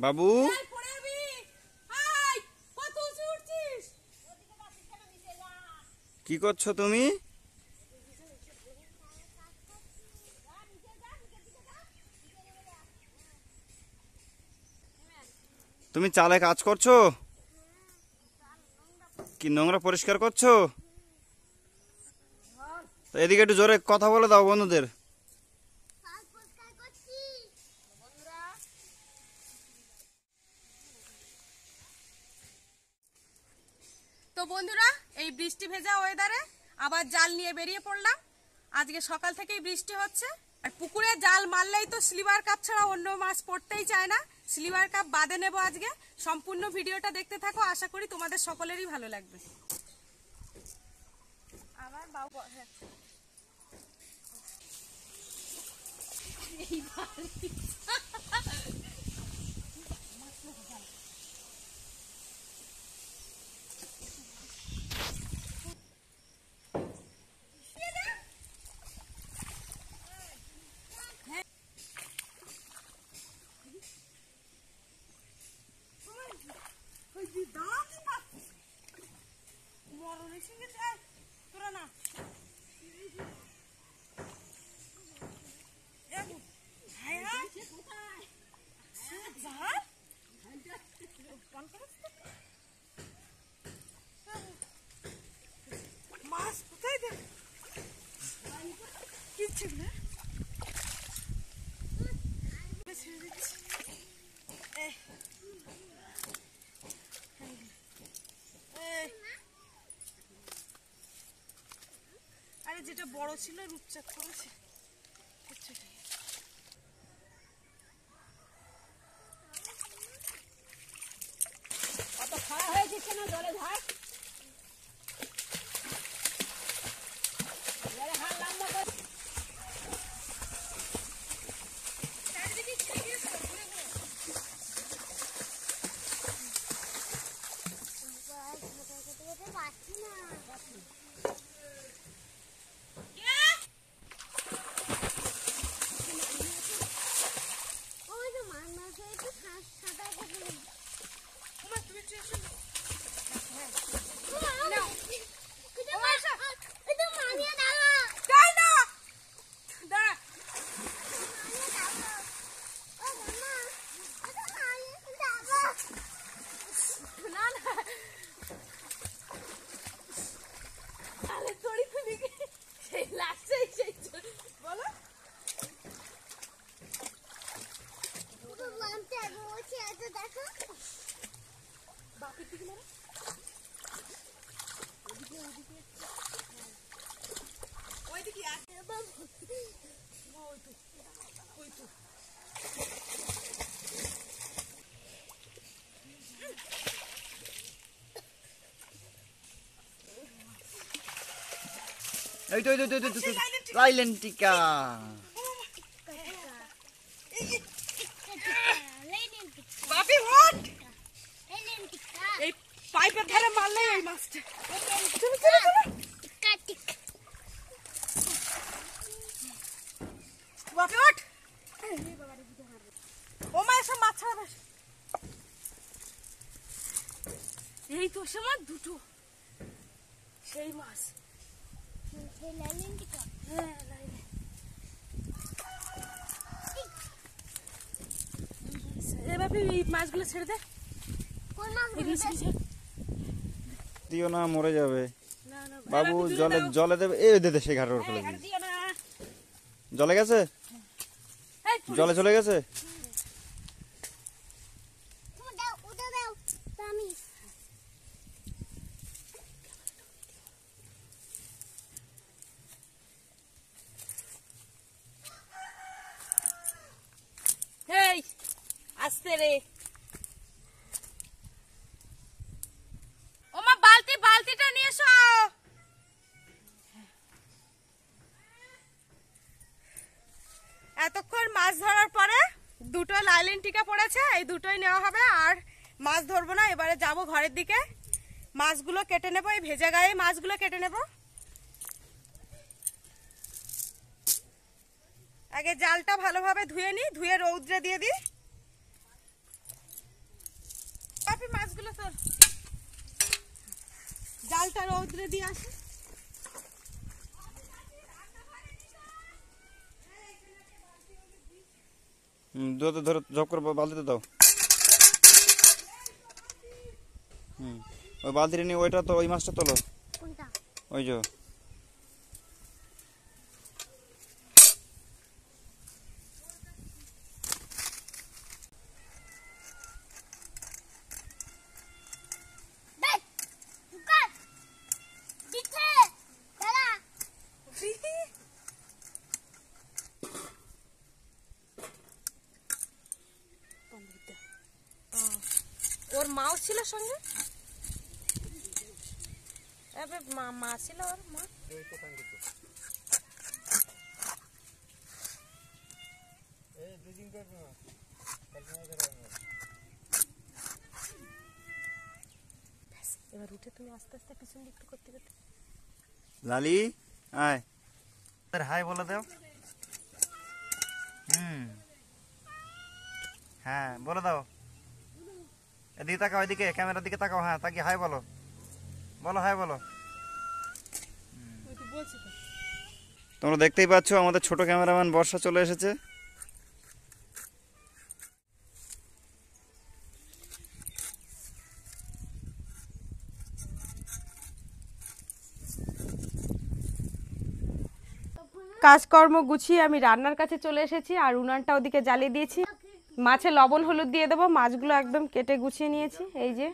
বাবু কি করছো তুমি? তুমি চালে কাজ করছো? কি নোংরা পরিষ্কার করছো? তো এদিকে একটু জোরে কথা বলে দাও বন্ধুদের। তো বন্ধুরা, এই বৃষ্টি ভেজা ওয়েদারে আবার জাল নিয়ে বেরিয়ে পড়লাম। আজকে সকাল থেকেই বৃষ্টি হচ্ছে, আর পুকুরে জাল মারলেই তো স্লিভার কাপ ছাড়া অন্য মাছ পড়তেই চায় না। স্লিভার কাপ বাদে নেব আজকে। সম্পূর্ণ ভিডিওটা দেখতে থাকো, আশা করি তোমাদের সকলেরই ভালো লাগবে। আমার বাবু মাছ কোথায় দেখ কিচ্ছু না। আরে যেটা বড় ছিল রূপচাঁদ করেছে। অত খাওয়া হয়েছে কেন? জলে ঝাঁক জলে হাত লম্বা করে এই তো লাইলেন্টিকা। বাপি হোট এই পাইপের ধারে মারলে এই মাছটা। বাপি হোট ও মা এসব মাছ ছাড়া। এই তো সে মাছ দুটো, সেই মাছ। এই মাছগুলো ছেড়ে দে। দিও না, মরে যাবে। বাবু জলে জলে দেবে। এই দে সেই ঘাটের উপর ফেলে দিই। জলে গেছে, জলে চলে গেছে। আস্তে রে। ওমা বালতিটা নিয়ে এসো। এতক্ষণ মাছ ধরার পরে দুটো লাইলেন্টিকা পড়েছে, এই দুটোই নেওয়া হবে। আর মাছ ধরবো না, এবারে যাব ঘরের দিকে। মাছগুলো কেটে নেবো, এই ভেজা গায়ে মাছগুলো কেটে নেবো। আগে জালটা ভালোভাবে ধুয়ে নিই, ধুয়ে রৌদ্রে দিয়ে দিই। বাপি মাছগুলো তোর জালটা রৌদ্রে দিয়ে আসে। ধরো ধরো, জব করে বালতিতে দাও। ওই বালতিটা নিয়ে ওইটা তো, ওই মাছটা তোলো। ওই যে ওর মাও ছিল সঙ্গে, মা ছিল ওর মা। এবার উঠে তুমি আস্তে আস্তে পিছন দিকটা করতে করতে। লালি আয়, হাই বলে দাও। হ্যাঁ বলে দাও। এদিকে তাকাও, এদিকে ক্যামেরার দিকে তাকাও। হ্যাঁ তাকিয়ে হাই বলো, বলো হাই বলো। তোমরা দেখতেই পাচ্ছ আমাদের ছোট ক্যামেরাম্যান বর্ষা চলে এসেছে। কাজকর্ম গুছিয়ে আমি রান্নার কাছে চলে এসেছি, আর উনানটা ওদিকে জ্বালিয়ে দিয়েছি। মাছে লবণ হলুদ দিয়ে দেবো। মাছগুলো একদম কেটে গুছিয়ে নিয়েছি, এই যে।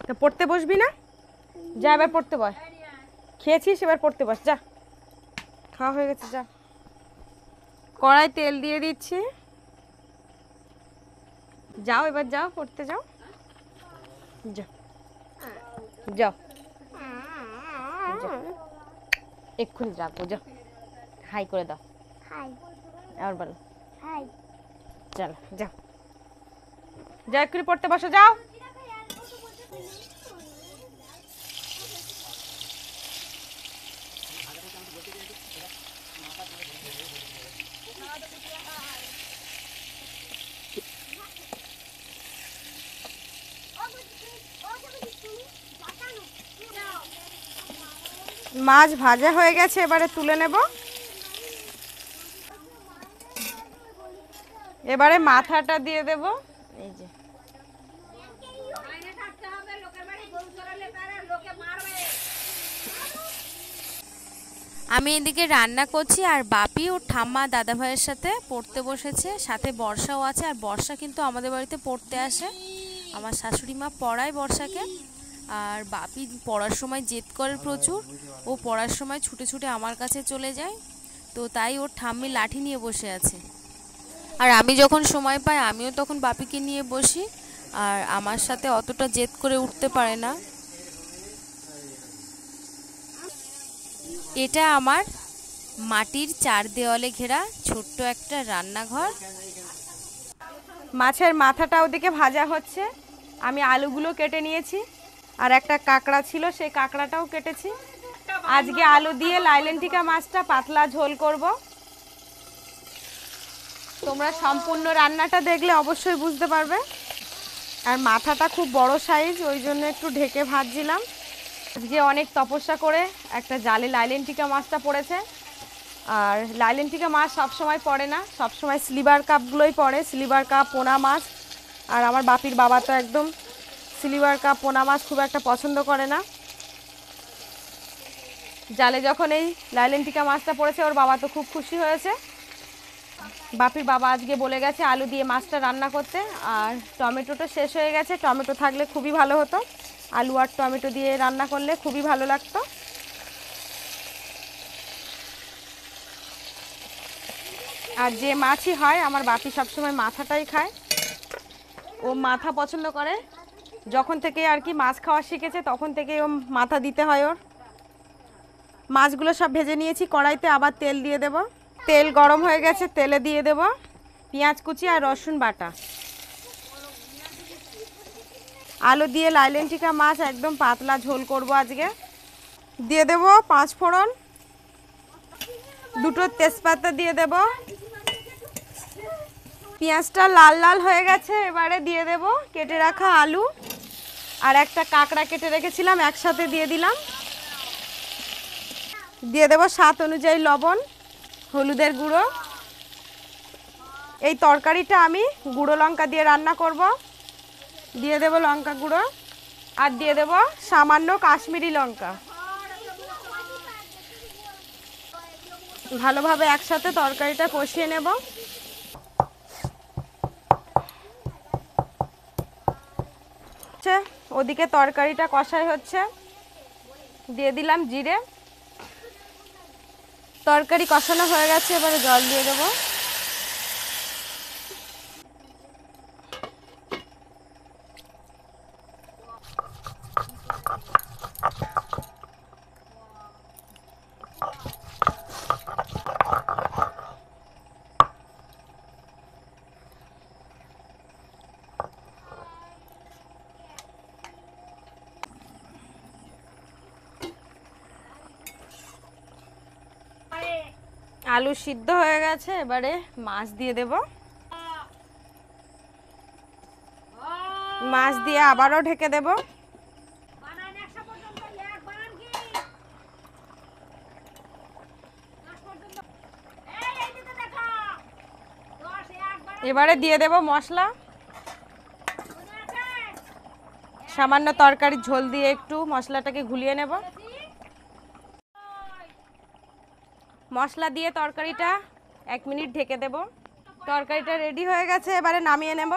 তা পড়তে বসবি না? যা এবার পড়তে বস। খেয়েছিস, এবার পড়তে বস যা। খাওয়া হয়ে গেছে, যা। কড়াই তেল দিয়ে দিচ্ছি। যাও এবার, যাও পড়তে যাও, যাও যাও, এক্ষুনি রাখবো, যাও। হাই করে দাও, আর বলো চলো যাও, যাও এক্ষুনি পড়তে বসো, যাও। মাছ ভাজা হয়ে গেছে, এবারে তুলে নেব। এবারে মাথাটা দিয়ে দেব, এই যে। আমি এদিকে রান্না করছি, আর বাপি ও ঠাম্মা দাদা ভাইয়ের সাথে পড়তে বসেছে। সাথে বর্ষাও আছে, আর বর্ষা কিন্তু আমাদের বাড়িতে পড়তে আসে। আমার শাশুড়ি মা পড়ায় বর্ষাকে। আর বাপি পড়ার সময় জেদ করে প্রচুর। ও পড়ার সময় ছুটে ছুটে আমার কাছে চলে যায়, তো তাই ওর ঠাম্মি লাঠি নিয়ে বসে আছে। আর আমি যখন সময় পাই আমিও তখন বাপিকে নিয়ে বসি, আর আমার সাথে অতটা জেদ করে উঠতে পারে না। এটা আমার মাটির 4 দেওয়ালে ঘেরা ছোট্ট একটা রান্নাঘর। মাছের মাথাটা ওদিকে ভাজা হচ্ছে। আমি আলুগুলো কেটে নিয়েছি, আর একটা কাঁকড়া ছিল, সেই কাঁকড়াটাও কেটেছি। আজকে আলু দিয়ে লাইলেন্টিকা মাছটা পাতলা ঝোল করব। তোমরা সম্পূর্ণ রান্নাটা দেখলে অবশ্যই বুঝতে পারবে। আর মাথাটা খুব বড় সাইজ, ওই জন্য একটু ঢেকে ভাজছিলাম। আজকে অনেক তপস্যা করে একটা জালে লাইলেন্টিকা মাছটা পড়েছে। আর লাইলেন্টিকা মাছ সবসময় পড়ে না, সবসময় সিলভার কাপগুলোই পড়ে, সিলভার কাপ, পোনা মাছ। আর আমার বাপির বাবা তো একদম সিলভার কাপ, পোনা মাছ খুব একটা পছন্দ করে না। জালে যখন এই লাইলেন্টিকা মাছটা পড়েছে, ওর বাবা তো খুব খুশি হয়েছে। বাপির বাবা আজকে বলে গেছে আলু দিয়ে মাছটা রান্না করতে। আর টমেটোটা শেষ হয়ে গেছে, টমেটো থাকলে খুবই ভালো হতো। আলু আর টমেটো দিয়ে রান্না করলে খুবই ভালো লাগতো। আর যে মাছই হয়, আমার বাপি সবসময় মাথাটাই খায়। ও মাথা পছন্দ করে। যখন থেকে আর কি মাছ খাওয়া শিখেছে, তখন থেকে ও মাথা দিতে হয় ওর। মাছগুলো সব ভেজে নিয়েছি, কড়াইতে আবার তেল দিয়ে দেব। তেল গরম হয়ে গেছে, তেলে দিয়ে দেব পেঁয়াজ কুচি আর রসুন বাটা। আলু দিয়ে লাইলেন্টিকা মাছ একদম পাতলা ঝোল করব আজকে। দিয়ে দেব 5 ফোড়ন, 2টো তেজপাতা দিয়ে দেব। পেঁয়াজটা লাল লাল হয়ে গেছে, এবারে দিয়ে দেব কেটে রাখা আলু আর একটা কাঁকড়া কেটে রেখেছিলাম, একসাথে দিয়ে দিলাম। দিয়ে দেব স্বাদ অনুযায়ী লবণ, হলুদের গুঁড়ো। এই তরকারিটা আমি গুঁড়ো লঙ্কা দিয়ে রান্না করব। দিয়ে দেব লঙ্কা গুঁড়ো আর দিয়ে দেব সামান্য কাশ্মীরি লঙ্কা। ভালোভাবে একসাথে তরকারিটা কষিয়ে নেব। ওদিকে তরকারিটা কষাই হচ্ছে, দিয়ে দিলাম জিরে। তরকারি কষানো হয়ে গেছে, এবারে জল দিয়ে দেবো। আলু সিদ্ধ হয়ে গেছে, এবারে মাছ দিয়ে দেব। মাছ দিয়ে আবারও ঢেকে দেব। এবারে দিয়ে দেব মশলা। সামান্য তরকারির ঝোল দিয়ে একটু মশলাটাকে ঘুলিয়ে নেব। মশলা দিয়ে তরকারিটা 1 মিনিট ঢেকে দেব। তরকারিটা রেডি হয়ে গেছে, এবারে নামিয়ে নেব।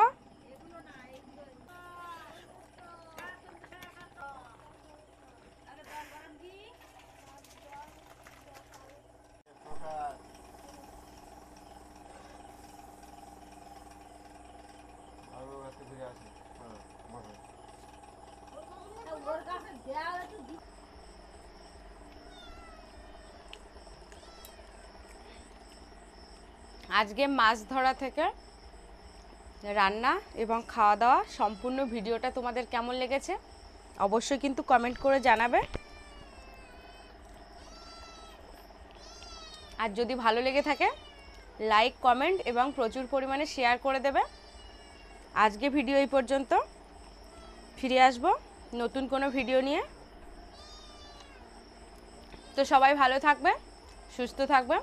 আজকে মাছ ধরা থেকে রান্না এবং খাওয়া দাওয়া সম্পূর্ণ ভিডিওটা তোমাদের কেমন লেগেছে অবশ্যই কিন্তু কমেন্ট করে জানাবে। আর যদি ভালো লেগে থাকে লাইক, কমেন্ট এবং প্রচুর পরিমাণে শেয়ার করে দেবে। আজকে ভিডিও এই পর্যন্ত, ফিরে আসব নতুন কোনো ভিডিও নিয়ে। তো সবাই ভালো থাকবে, সুস্থ থাকবে।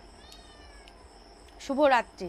শুভরাত্রি।